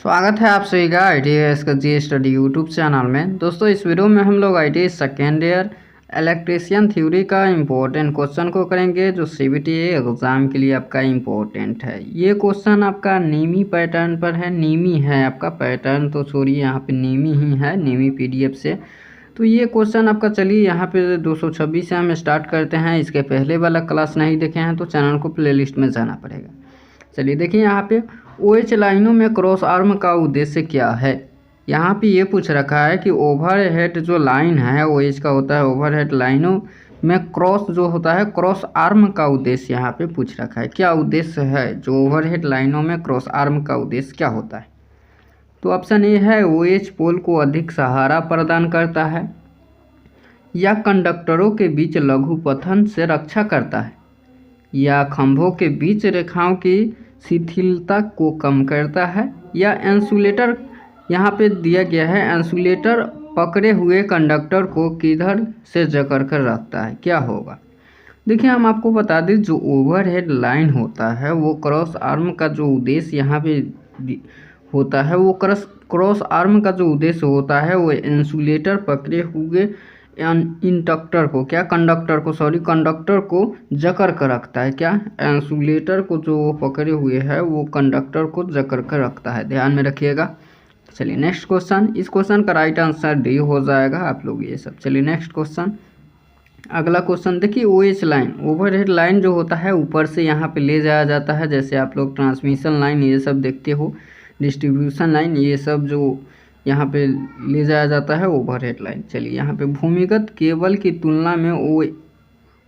स्वागत है आप सभी का ITS का जी स्टडी यूट्यूब चैनल में। दोस्तों इस वीडियो में हम लोग ITS second year electrician theory का इम्पोर्टेंट क्वेश्चन को करेंगे जो CBT एग्ज़ाम के लिए आपका इम्पोर्टेंट है। ये क्वेश्चन आपका नीमी पैटर्न पर है। नीमी है आपका पैटर्न, तो छोड़िए यहाँ पे नीमी ही है, नीमी PDF से। तो ये क्वेश्चन आपका, चलिए यहाँ पे 226 से हम स्टार्ट करते हैं। इसके पहले वाला क्लास नहीं देखे हैं तो चैनल को प्लेलिस्ट में जाना पड़ेगा। चलिए देखिए यहाँ पे OH लाइनों में क्रॉस आर्म का उद्देश्य क्या है। यहाँ पे ये पूछ रखा है कि ओवरहेड जो लाइन है OH का होता है, ओवरहेड लाइनों में क्रॉस जो होता है क्रॉस आर्म का उद्देश्य यहाँ पे पूछ रखा है। क्या उद्देश्य है जो ओवरहेड लाइनों में क्रॉस आर्म का उद्देश्य क्या होता है। तो ऑप्शन ए है OH पोल को अधिक सहारा प्रदान करता है, या कंडक्टरों के बीच लघु पथन से रक्षा करता है, या खंभों के बीच रेखाओं की शिथिलता को कम करता है, या इंसुलेटर यहाँ पे दिया गया है इंसुलेटर पकड़े हुए कंडक्टर को किधर से जकड़ कर रखता है। क्या होगा। देखिए हम आपको बता दें जो ओवरहेड लाइन होता है वो क्रॉस आर्म का जो उद्देश्य यहाँ पे होता है वो क्रॉस आर्म का जो उद्देश्य होता है वो इंसुलेटर पकड़े हुए इंडक्टर को कंडक्टर को जकड़ कर रखता है। क्या इंसुलेटर को जो पकड़े हुए है वो कंडक्टर को जकड़ कर रखता है, ध्यान में रखिएगा। चलिए नेक्स्ट क्वेश्चन, इस क्वेश्चन का राइट आंसर डी हो जाएगा आप लोग ये सब। चलिए नेक्स्ट क्वेश्चन, अगला क्वेश्चन देखिए OH लाइन, ओवरहेड लाइन जो होता है ऊपर से यहाँ पे ले जाया जाता है। जैसे आप लोग ट्रांसमिशन लाइन ये सब देखते हो, डिस्ट्रीब्यूशन लाइन ये सब जो यहाँ पे ले जाया जाता है ओवरहेड लाइन। चलिए यहाँ पे भूमिगत केबल की तुलना में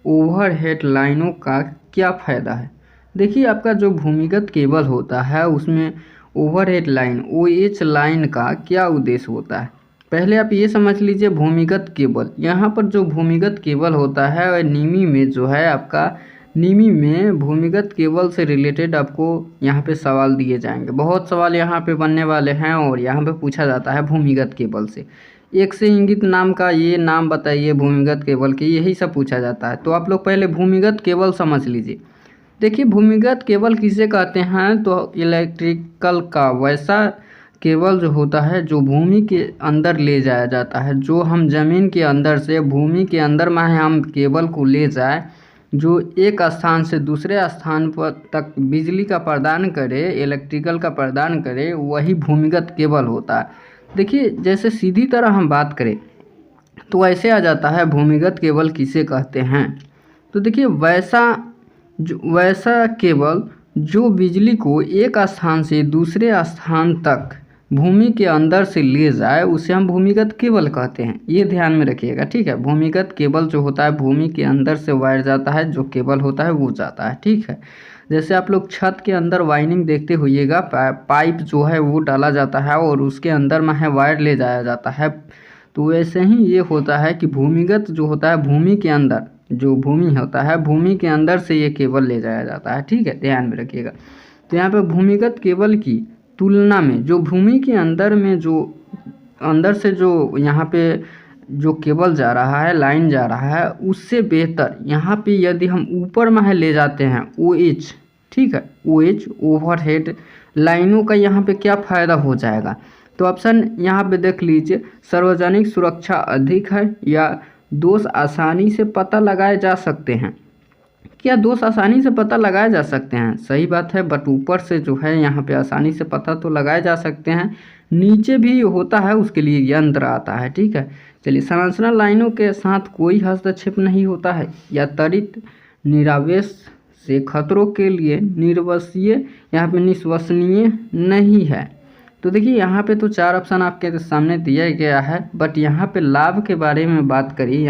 ओवरहेड लाइनों का क्या फ़ायदा है। देखिए आपका जो भूमिगत केबल होता है उसमें ओवरहेड लाइन OH लाइन का क्या उद्देश्य होता है। पहले आप ये समझ लीजिए भूमिगत केबल, यहाँ पर जो भूमिगत केबल होता है वह नीमी में जो है आपका नीमी में भूमिगत केबल से रिलेटेड आपको यहाँ पे सवाल दिए जाएंगे। बहुत सवाल यहाँ पे बनने वाले हैं और यहाँ पे पूछा जाता है भूमिगत केबल से। एक से इंगित नाम का ये नाम बताइए भूमिगत केबल के, यही सब पूछा जाता है। तो आप लोग पहले भूमिगत केबल समझ लीजिए। देखिए भूमिगत केबल किसे कहते हैं, तो इलेक्ट्रिकल का वैसा केबल जो होता है जो भूमि के अंदर ले जाया जाता है। जो हम ज़मीन के अंदर से भूमि के अंदर में हम केबल को ले जाए, जो एक स्थान से दूसरे स्थान पर तक बिजली का प्रदान करे, इलेक्ट्रिकल का प्रदान करे, वही भूमिगत केबल होता है। देखिए जैसे सीधी तरह हम बात करें तो ऐसे आ जाता है भूमिगत केबल किसे कहते हैं। तो देखिए वैसा केबल जो बिजली को एक स्थान से दूसरे स्थान तक भूमि के अंदर से ले जाए उसे हम भूमिगत केबल कहते हैं। ये ध्यान में रखिएगा, ठीक है। भूमिगत केबल जो होता है भूमि के अंदर से वायर जाता है, जो केबल होता है वो जाता है, ठीक है। जैसे आप लोग छत के अंदर वायरिंग देखते होइएगा, पाइप जो है वो डाला जाता है और उसके अंदर में है वायर ले जाया जाता है। तो वैसे ही ये होता है कि भूमिगत जो होता है भूमि के अंदर, जो भूमि होता है भूमि के अंदर से ये केबल ले जाया जाता है, ठीक है, ध्यान में रखिएगा। तो यहाँ पे भूमिगत केबल की तुलना में जो भूमि के अंदर में जो अंदर से जो यहाँ पे जो केबल जा रहा है, लाइन जा रहा है, उससे बेहतर यहाँ पे यदि हम ऊपर में ले जाते हैं OH, ठीक है, OH ओवरहेड लाइनों का यहाँ पे क्या फ़ायदा हो जाएगा। तो ऑप्शन यहाँ पे देख लीजिए, सार्वजनिक सुरक्षा अधिक है, या दोष आसानी से पता लगाए जा सकते हैं। क्या दोष आसानी से पता लगाए जा सकते हैं, सही बात है, बट ऊपर से जो है यहाँ पे आसानी से पता तो लगाए जा सकते हैं, नीचे भी होता है उसके लिए यंत्र आता है, ठीक है। चलिए संरचना लाइनों के साथ कोई हस्तक्षेप नहीं होता है, या त्वरित निरावेश से खतरों के लिए यहाँ पे निश्वसनीय नहीं है। तो देखिए यहाँ पे तो 4 ऑप्शन आपके सामने दिया गया है, बट यहाँ पे लाभ के बारे में बात करिए।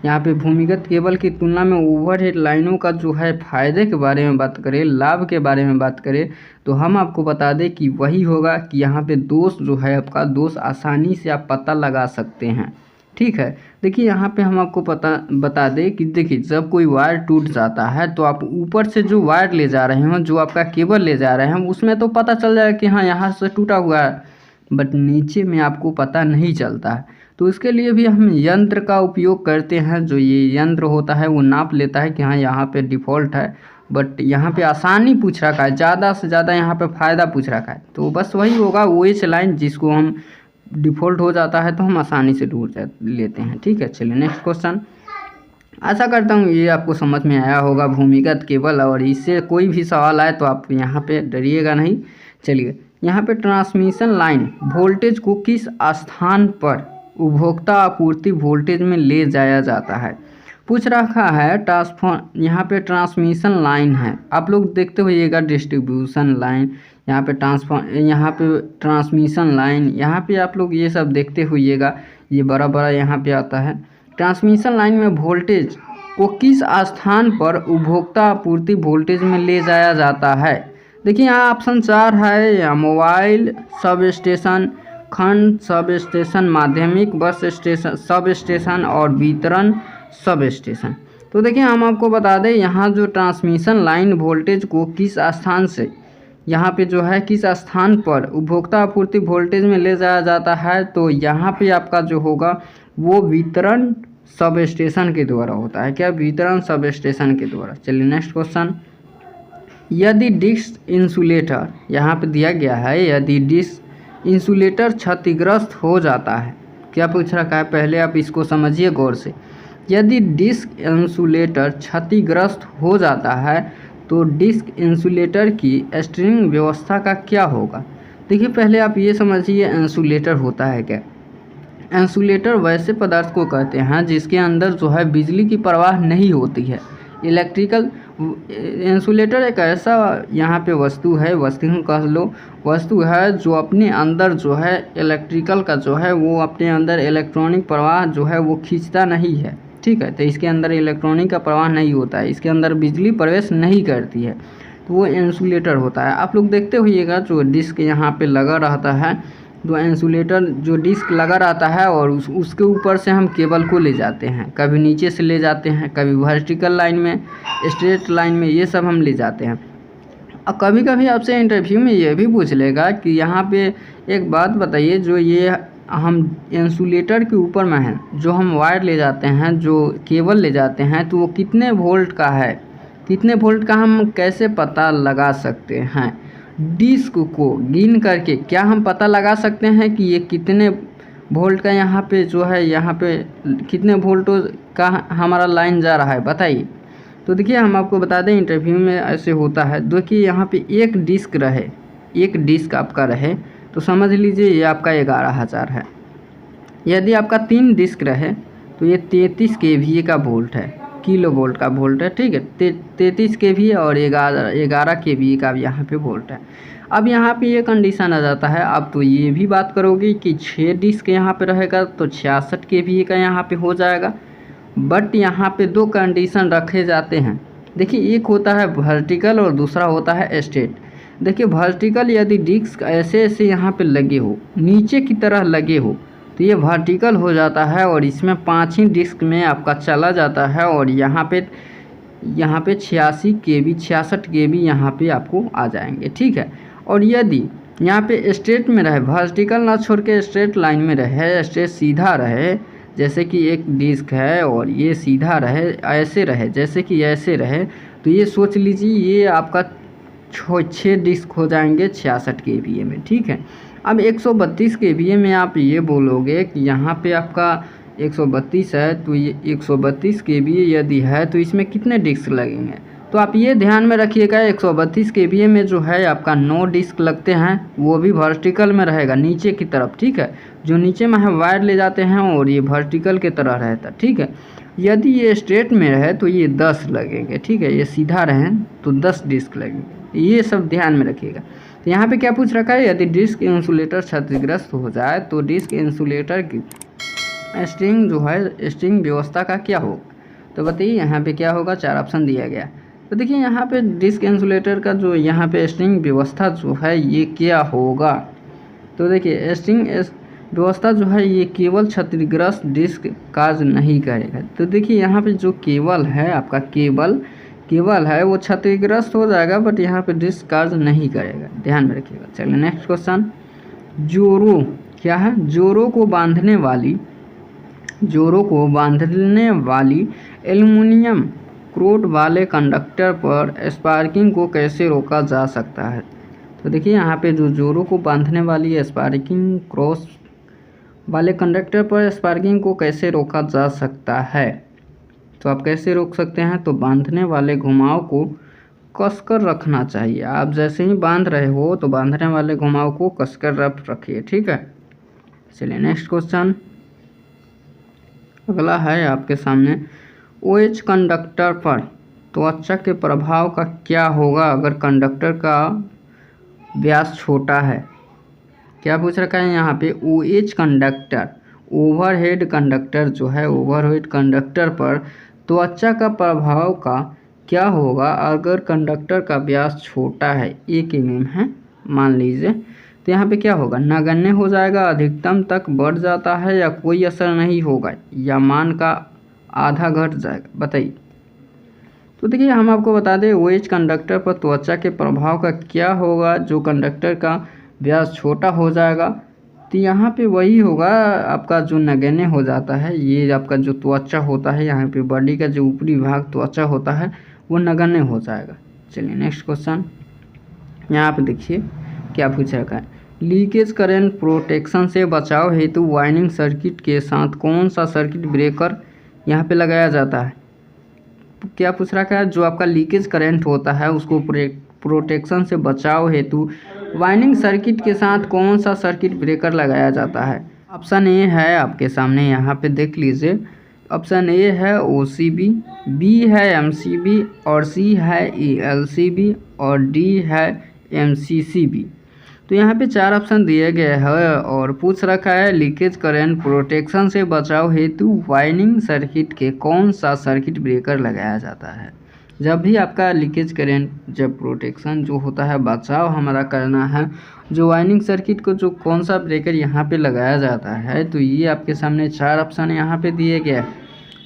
यहाँ पे भूमिगत केबल की तुलना में ओवरहेड लाइनों का जो है फ़ायदे के बारे में बात करें, लाभ के बारे में बात करें, तो हम आपको बता दें कि वही होगा कि यहाँ पे दोष जो है आपका दोष आसानी से आप पता लगा सकते हैं, ठीक है। देखिए यहाँ पे हम आपको बता दें कि देखिए जब कोई वायर टूट जाता है तो आप ऊपर से जो वायर ले जा रहे हैं, जो आपका केबल ले जा रहे हैं, उसमें तो पता चल जाएगा कि हाँ यहाँ से टूटा हुआ है, बट नीचे में आपको पता नहीं चलता है। तो इसके लिए भी हम यंत्र का उपयोग करते हैं। जो ये यंत्र होता है वो नाप लेता है कि हाँ यहाँ पे डिफ़ॉल्ट है, बट यहाँ पे आसानी पूछ रखा है, ज़्यादा से ज़्यादा यहाँ पे फ़ायदा पूछ रखा है, तो बस वही होगा OH लाइन, जिसको हम डिफ़ॉल्ट हो जाता है तो हम आसानी से ढूंढ लेते हैं। ठीक है, चलिए नेक्स्ट क्वेश्चन। आशा करता हूँ ये आपको समझ में आया होगा भूमिगत केबल, और इससे कोई भी सवाल आए तो आप यहाँ पे डरिएगा नहीं। चलिए, यहाँ पे ट्रांसमिशन लाइन वोल्टेज को किस स्थान पर उपभोक्ता आपूर्ति वोल्टेज में ले जाया जाता है, पूछ रखा है। ट्रांसफॉर्म यहाँ पे ट्रांसमिशन लाइन है, आप लोग देखते होइएगा डिस्ट्रीब्यूशन लाइन, यहाँ पे यहाँ पे ट्रांसमिशन लाइन, यहाँ पे आप लोग ये सब देखते होइएगा, ये बड़ा बड़ा यहाँ पे आता है। ट्रांसमिशन लाइन में वोल्टेज को किस स्थान पर उपभोक्ता आपूर्ति वोल्टेज में ले जाया जाता है। देखिए यहाँ ऑप्शन 4 है, या मोबाइल सब स्टेशन, खंड सब स्टेशन, माध्यमिक बस स्टेशन सब स्टेशन और वितरण सब स्टेशन। तो देखिए हम आपको बता दें, यहाँ जो ट्रांसमिशन लाइन वोल्टेज को किस स्थान से, यहाँ पे जो है किस स्थान पर उपभोक्ता आपूर्ति वोल्टेज में ले जाया जाता है, तो यहाँ पे आपका जो होगा वो वितरण सब स्टेशन के द्वारा होता है। क्या? वितरण सब स्टेशन के द्वारा। चलिए नेक्स्ट क्वेश्चन। यदि डिस्क इंसुलेटर, यहाँ पे दिया गया है, यदि डिस्क इंसुलेटर क्षतिग्रस्त हो जाता है, क्या पूछ रखा है, पहले आप इसको समझिए गौर से। यदि डिस्क इंसुलेटर क्षतिग्रस्त हो जाता है तो डिस्क इंसुलेटर की स्ट्रिंग व्यवस्था का क्या होगा। देखिए पहले आप ये समझिए इंसुलेटर होता है क्या। इंसुलेटर वैसे पदार्थ को कहते हैं जिसके अंदर जो है बिजली की प्रवाह नहीं होती है। इलेक्ट्रिकल इंसुलेटर एक ऐसा यहाँ पे वस्तु है, वस्तु कह लो, वस्तु है जो अपने अंदर जो है इलेक्ट्रिकल का जो है वो अपने अंदर इलेक्ट्रॉनिक प्रवाह जो है वो खींचता नहीं है। ठीक है, तो इसके अंदर इलेक्ट्रॉनिक का प्रवाह नहीं होता है, इसके अंदर बिजली प्रवेश नहीं करती है, तो वो इंसुलेटर होता है। आप लोग देखते होइएगा जो डिस्क यहाँ पे लगा रहता है, तो इंसुलेटर जो डिस्क लगा रहता है और उसके ऊपर से हम केबल को ले जाते हैं, कभी नीचे से ले जाते हैं, कभी वर्टिकल लाइन में, स्ट्रेट लाइन में, ये सब हम ले जाते हैं। और कभी कभी आपसे इंटरव्यू में ये भी पूछ लेगा कि यहाँ पे एक बात बताइए, जो ये हम इंसुलेटर के ऊपर में है जो हम वायर ले जाते हैं, जो केबल ले जाते हैं, तो वो कितने वोल्ट का है, कितने वोल्ट का हम कैसे पता लगा सकते हैं। डिस्क को गिन करके क्या हम पता लगा सकते हैं कि ये कितने वोल्ट का यहाँ पे जो है, यहाँ पे कितने वोल्ट का हमारा लाइन जा रहा है, बताइए। तो देखिए हम आपको बता दें इंटरव्यू में ऐसे होता है। देखिए यहाँ पे एक डिस्क रहे, एक डिस्क आपका रहे तो समझ लीजिए ये आपका 11,000 है। यदि आपका 3 डिस्क रहे तो ये 33 kVA का वोल्ट है, किलो वोल्ट का वोल्ट है। ठीक है, 33 kVA और 11 kVA का यहाँ पे वोल्ट है। अब यहाँ पे ये कंडीशन आ जाता है, अब तो ये भी बात करोगे कि 6 डिस्क यहाँ पे रहेगा तो 66 kVA का यहाँ पे हो जाएगा। बट यहाँ पे 2 कंडीशन रखे जाते हैं। देखिए एक होता है वर्टिकल और दूसरा होता है स्ट्रेट। देखिए वर्टिकल यदि डिस्क ऐसे ऐसे यहाँ पे लगे हो, नीचे की तरह लगे हो, तो ये वर्टिकल हो जाता है और इसमें 5 ही डिस्क में आपका चला जाता है और यहाँ पे 86 kV यहाँ पे आपको आ जाएंगे। ठीक है, और यदि यहाँ पे स्ट्रेट में रहे, वर्टिकल ना छोड़ के स्ट्रेट लाइन में रहे, स्ट्रेट सीधा रहे, जैसे कि एक डिस्क है और ये सीधा रहे, ऐसे रहे, जैसे कि ऐसे रहे, तो ये सोच लीजिए ये आपका 6 डिस्क हो जाएंगे 66 kVA में। ठीक है, अब 132 kVA में आप ये बोलोगे कि यहाँ पे आपका 132 है, तो ये 132 kVA यदि है तो इसमें कितने डिस्क लगेंगे। तो आप ये ध्यान में रखिएगा 132 kVA में जो है आपका 9 डिस्क लगते हैं, वो भी वर्टिकल में रहेगा नीचे की तरफ। ठीक है, जो नीचे में है वायर ले जाते हैं और ये वर्टिकल के तरह रहता है। ठीक है, यदि ये स्ट्रेट में रहे तो ये 10 लगेंगे। ठीक है, ये सीधा रहें तो 10 डिस्क लगेंगे, ये सब ध्यान में रखिएगा। तो यहाँ पे क्या पूछ रखा है, यदि डिस्क इंसुलेटर क्षतिग्रस्त हो जाए तो डिस्क इंसुलेटर की स्ट्रिंग जो है, स्ट्रिंग व्यवस्था का क्या होगा। तो बताइए यहाँ पे क्या होगा, 4 ऑप्शन दिया गया। तो देखिए यहाँ पे डिस्क इंसुलेटर का जो यहाँ पे स्ट्रिंग व्यवस्था जो है ये क्या होगा। तो देखिए स्ट्रिंग व्यवस्था जो है ये केवल क्षतिग्रस्त डिस्क कार्य नहीं करेगा। तो देखिए यहाँ पे जो केबल है आपका, केबल है वो क्षतिग्रस्त हो जाएगा, बट यहाँ पे डिस्क कार्य नहीं करेगा, ध्यान में रखिएगा। चलिए नेक्स्ट क्वेश्चन। जोड़ों क्या है, जोड़ों को बांधने वाली एल्युमिनियम क्रोड वाले कंडक्टर पर स्पार्किंग को कैसे रोका जा सकता है। तो देखिए यहाँ पे जो जोड़ों को बांधने वाली स्पार्किंग क्रॉस वाले कंडक्टर पर स्पार्किंग को कैसे रोका जा सकता है। तो आप कैसे रोक सकते हैं, तो बांधने वाले घुमाव को कसकर रखना चाहिए। आप जैसे ही बांध रहे हो तो बांधने वाले घुमाव को कसकर रखिए, ठीक है। चलिए नेक्स्ट क्वेश्चन अगला है आपके सामने। OH कंडक्टर पर त्वचा के प्रभाव का क्या होगा अगर कंडक्टर का व्यास छोटा है। क्या पूछ रखा है यहाँ पे, OH कंडक्टर ओवरहेड कंडक्टर जो है ओवरहेड कंडक्टर पर त्वचा का प्रभाव का क्या होगा अगर कंडक्टर का व्यास छोटा है, 1 mm है मान लीजिए। तो यहाँ पे क्या होगा, नगण्य हो जाएगा, अधिकतम तक बढ़ जाता है, या कोई असर नहीं होगा, या मान का आधा घट जाएगा, बताइए। तो देखिए हम आपको बता दें OH कंडक्टर पर त्वचा के प्रभाव का क्या होगा, जो कंडक्टर का व्यास छोटा हो जाएगा। तो यहाँ पे वही होगा आपका जो नगण्य हो जाता है, ये आपका जो त्वचा होता है यहाँ पे बॉडी का जो ऊपरी भाग त्वचा होता है वो नगण्य हो जाएगा। चलिए नेक्स्ट क्वेश्चन यहाँ पे देखिए क्या पूछ रखा है। लीकेज करंट प्रोटेक्शन से बचाव हेतु वाइंडिंग सर्किट के साथ कौन सा सर्किट ब्रेकर यहाँ पे लगाया जाता है। क्या पूछ रखा है, जो आपका लीकेज करंट होता है उसको प्रोटेक्शन से बचाव हेतु वाइंडिंग सर्किट के साथ कौन सा सर्किट ब्रेकर लगाया जाता है। ऑप्शन ए है आपके सामने यहाँ पे देख लीजिए। ऑप्शन ए है OCB, बी है MCB और सी है ELCB और डी है MCCB। तो यहाँ पे 4 ऑप्शन दिए गए हैं और पूछ रखा है लीकेज करंट प्रोटेक्शन से बचाव हेतु वाइंडिंग सर्किट के कौन सा सर्किट ब्रेकर लगाया जाता है। जब भी आपका लीकेज करंट जब प्रोटेक्शन जो होता है बचाव हमारा करना है, जो वाइंडिंग सर्किट को जो कौन सा ब्रेकर यहाँ पे लगाया जाता है, तो ये आपके सामने 4 ऑप्शन यहाँ पे दिए गए हैं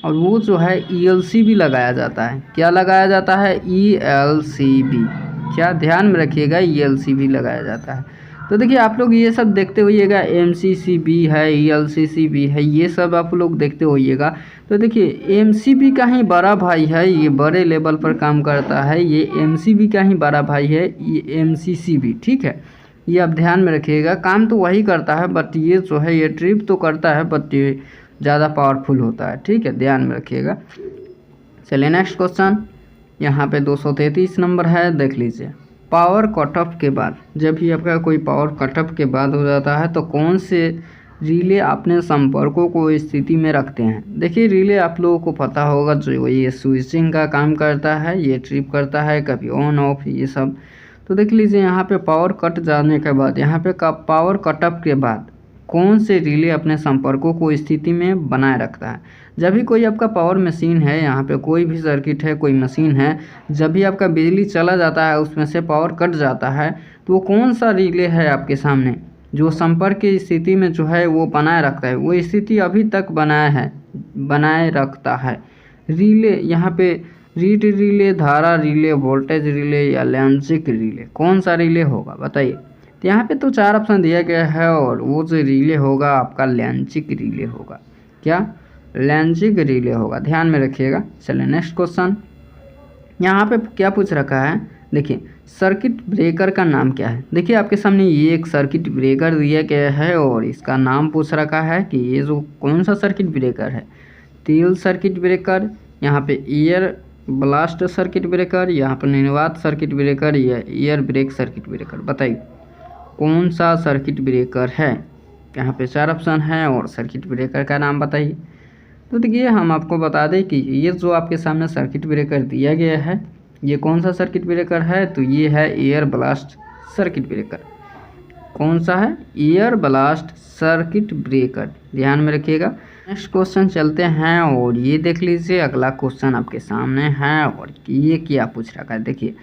और वो जो है ELCB लगाया जाता है। क्या लगाया जाता है, ELCB। क्या ध्यान में रखिएगा, ELCB लगाया जाता है। तो देखिए आप लोग ये सब देखते होइएगा, MCCB है, ELCCB है, ये सब आप लोग देखते होइएगा। तो देखिए MCB का ही बड़ा भाई है, ये बड़े लेवल पर काम करता है, ये MCB का ही बड़ा भाई है, ये MCCB, ठीक है। ये आप ध्यान में रखिएगा, काम तो वही करता है बट ये जो है ये ट्रिप तो करता है बट ये ज़्यादा पावरफुल होता है, ठीक है, ध्यान में रखिएगा। चलिए नेक्स्ट क्वेश्चन यहाँ पे 233 नंबर है, देख लीजिए। पावर कट ऑफ के बाद, जब भी आपका कोई पावर कट ऑफ के बाद हो जाता है तो कौन से रिले अपने संपर्कों को स्थिति में रखते हैं। देखिए रिले आप लोगों को पता होगा जो ये स्विचिंग का काम करता है, ये ट्रिप करता है, कभी ऑन ऑफ ये सब। तो देख लीजिए यहाँ पे पावर कट जाने के बाद, यहाँ पे पावर कट ऑफ के बाद कौन से रिले अपने संपर्कों को स्थिति में बनाए रखता है। जब भी कोई आपका पावर मशीन है, यहाँ पे कोई भी सर्किट है, कोई मशीन है, जब भी आपका बिजली चला जाता है उसमें से पावर कट जाता है, तो वो कौन सा रिले है आपके सामने जो संपर्क की स्थिति में जो है वो बनाए रखता है, वो स्थिति अभी तक बनाए रखता है। रिले यहाँ पे रीड रिले, धारा रिले, वोल्टेज रिले या लैंचिक रिले, कौन सा रिले होगा बताइए। तो यहाँ पे तो 4 ऑप्शन दिया गया है और वो जो रिले होगा आपका लैंचिक रिले होगा। क्या, लैंचिक रिले होगा, ध्यान में रखिएगा। चलिए नेक्स्ट क्वेश्चन यहाँ पे क्या पूछ रखा है, देखिए सर्किट ब्रेकर का नाम क्या है। देखिए आपके सामने ये एक सर्किट ब्रेकर दिया गया है और इसका नाम पूछ रखा है कि ये जो कौन सा सर्किट ब्रेकर है। तेल सर्किट ब्रेकर, यहाँ पे एयर ब्लास्ट सर्किट ब्रेकर, यहाँ पर निर्वात सर्किट ब्रेकर या एयर ब्रेक सर्किट ब्रेकर, बताइए कौन सा सर्किट ब्रेकर है। यहाँ पे 4 ऑप्शन है और सर्किट ब्रेकर का नाम बताइए। तो देखिए हम आपको बता दें कि ये जो आपके सामने सर्किट ब्रेकर दिया गया है ये कौन सा सर्किट ब्रेकर है, तो ये है एयर ब्लास्ट सर्किट ब्रेकर। कौन सा है, एयर ब्लास्ट सर्किट ब्रेकर, ध्यान में रखिएगा। नेक्स्ट क्वेश्चन चलते हैं और ये देख लीजिए अगला क्वेश्चन आपके सामने है और ये क्या पूछ रखा है। देखिए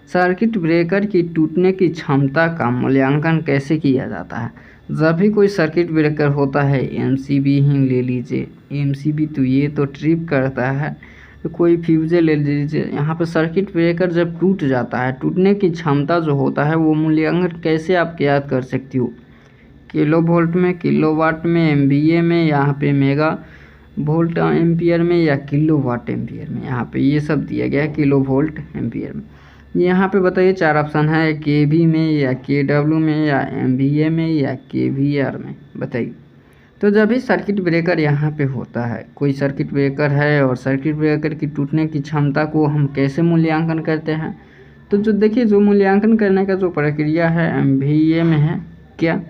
सर्किट ब्रेकर की टूटने की क्षमता का मूल्यांकन कैसे किया जाता है। जब भी कोई सर्किट ब्रेकर होता है, MCB ही ले लीजिए, MCB तो ये तो ट्रिप करता है, तो कोई फ्यूजे ले लीजिए। यहाँ पर सर्किट ब्रेकर जब टूट जाता है, टूटने की क्षमता जो होता है वो मूल्यांकन कैसे आप याद कर सकती हो, किलो वोल्ट में, किलो वाट में, MVA में, यहाँ पे मेगा वोल्ट एम्पियर में या किलो वाट एम्पियर में, यहाँ पे ये सब दिया गया है किलो वोल्ट एम्पियर में। यहाँ पे बताइए 4 ऑप्शन है, केवी में या केडब्ल्यू में या एमवीए में या केवीआर में, बताइए। तो जब भी सर्किट ब्रेकर यहाँ पे होता है, कोई सर्किट ब्रेकर है और सर्किट ब्रेकर की टूटने की क्षमता को हम कैसे मूल्यांकन करते हैं, तो जो देखिए जो मूल्यांकन करने का जो प्रक्रिया है एमवीए में है, क्या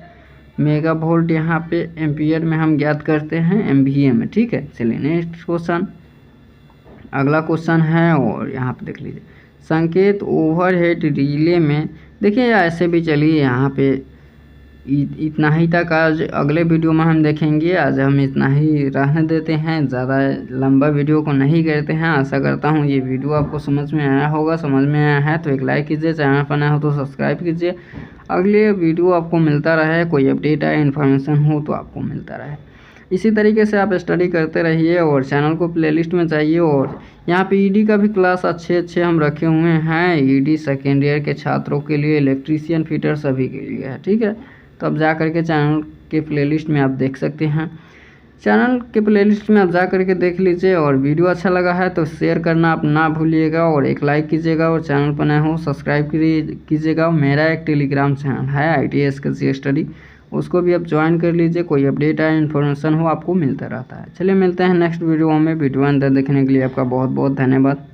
मेगा वोल्ट यहाँ पे एम्पियर में हम ज्ञात करते हैं एमवीए में, ठीक है। चलिए नेक्स्ट क्वेश्चन, अगला क्वेश्चन है और यहाँ पे देख लीजिए, संकेत ओवरहेड रिले में, देखिए ऐसे भी चलिए यहाँ पे इतना ही तक आज अगले वीडियो में हम देखेंगे। आज हम इतना ही रहने देते हैं, ज़्यादा लंबा वीडियो को नहीं करते हैं। आशा करता हूँ ये वीडियो आपको समझ में आया होगा, समझ में आया है तो एक लाइक कीजिए, चैनल पर नया हो तो सब्सक्राइब कीजिए। अगले वीडियो आपको मिलता रहे, कोई अपडेट आए इन्फॉर्मेशन हो तो आपको मिलता रहे। इसी तरीके से आप स्टडी करते रहिए और चैनल को प्लेलिस्ट में चाहिए। और यहाँ पे ईडी का भी क्लास अच्छे हम रखे हुए हैं, ईडी सेकेंड ईयर के छात्रों के लिए, इलेक्ट्रीशियन फिटर सभी के लिए है, ठीक है। तो अब जा करके चैनल के प्लेलिस्ट में आप देख सकते हैं, चैनल के प्लेलिस्ट में आप जा करके देख लीजिए। और वीडियो अच्छा लगा है तो शेयर करना आप ना भूलिएगा और एक लाइक कीजिएगा और चैनल पर नए हो सब्सक्राइब कीजिएगा। मेरा एक टेलीग्राम चैनल है ITS का जी स्टडी, उसको भी आप ज्वाइन कर लीजिए, कोई अपडेट आए इन्फॉर्मेशन हो आपको मिलता रहता है। चलिए मिलते हैं नेक्स्ट वीडियो में। वीडियो अंदर देखने के लिए आपका बहुत बहुत धन्यवाद।